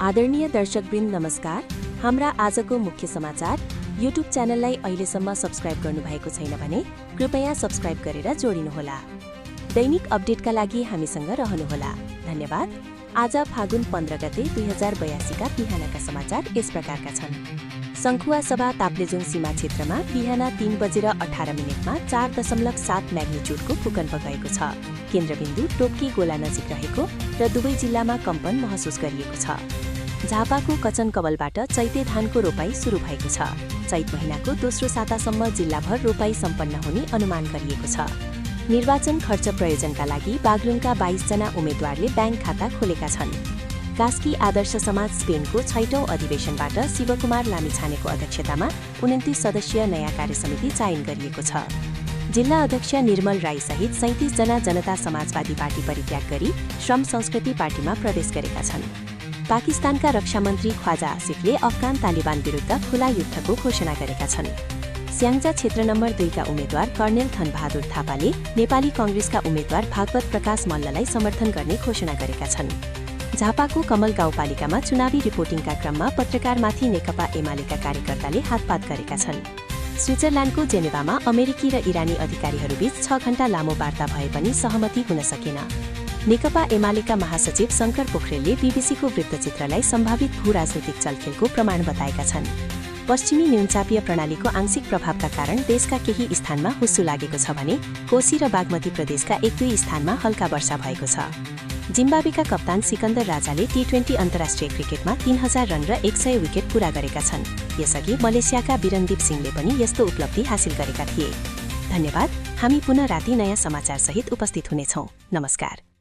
आदरणीय दर्शकवृन्द नमस्कार। हाम्रा आजको मुख्य समाचार। युट्युब च्यानललाई अहिलेसम्म सब्स्क्राइब गर्नुभएको छैन भने कृपया सब्स्क्राइब गरेर जोडिनुहोला। दैनिक अपडेटका लागि हामीसँग रहनुहोला। धन्यवाद। आज फागुन 15 गते 2082 का बिहानका समाचार यस प्रकारका छन्। सङ्खुवा सभा ताप्लेजुङ सीमा क्षेत्रमा बिहान 3:18 मा 4.7 म्याग्निट्युडको भूकम्प गएको छ। केन्द्रबिन्दु टोक्की गोला नजिक रहेको र दुवै जिल्लामा कम्पन महसुस गरिएको छ। झापाको कचन कवलबाट चैते धानको रोपाई सुरु भएको छ। चैत महिनाको दोस्रो सातासम्म जिल्लाभर रोपाई सम्पन्न हुने अनुमान गरिएको छ। निर्वाचन खर्च प्रयोजनका लागि बागलुङका 22 जना उम्मेद्वारले ब्याङ्क खाता खोलेका छन्। कास्की आदर्श समाज स्पेनको 6औं अधिवेशनबाट शिवकुमार लामिछानेको अध्यक्षतामा 29 सदस्यीय नयाँ कार्यसमिति चयन गरिएको छ। जिल्ला अध्यक्ष निर्मल राई सहित 37 जना जनता समाजवादी पार्टी परित्याग गरी श्रम संस्कृति पार्टीमा प्रवेश गरेका छन्। पाकिस्तानका रक्षा मन्त्री ख्वाजा आसिफले अफगान तालिबान विरुद्ध खुला युद्धको घोषणा गरेका छन्। स्याङ्जा क्षेत्र नम्बर 2 का उम्मेद्वार कर्णेल धनबहादुर थापाले नेपाली कङ्ग्रेसका उम्मेद्वार भागवत प्रकाश मल्ललाई समर्थन गर्ने घोषणा गरेका छन्। झापाको कमल गाउँपालिकामा चुनावी रिपोर्टिङका क्रममा पत्रकारमाथि नेकपा एमालेका कार्यकर्ताले हातपात गरेका छन्। स्विजरल्यान्डको जेनेभामा अमेरिकी र इरानी अधिकारीहरूबीच 6 घण्टा लामो वार्ता भए पनि सहमति हुन सकेन। नेकपा एमालेका महासचिव शङ्कर पोखरेलले बीबीसीको वृत्तचित्रलाई सम्भावित भू-राजनीतिक चलखेलको प्रमाण बताएका छन्। पश्चिमी न्यूनचापीय प्रणालीको आंशिक प्रभावका कारण देशका केही स्थानमा हुस्सु लागेको छ भने कोशी र बागमती प्रदेशका 1-2 स्थानमा हल्का वर्षा भएको छ। जिम्बाब्वेका कप्तान सिकन्दर राजाले टी20 अन्तर्राष्ट्रिय क्रिकेटमा 3000 रन र 100 विकेट पूरा गरेका छन्। यसअघि मलेसियाका बिरनदीप सिंहले पनि यस्तो उपलब्धि हासिल गरेका थिए। धन्यवाद। हामी पुनः राति नयाँ समाचारसहित उपस्थित हुनेछौँ। नमस्कार।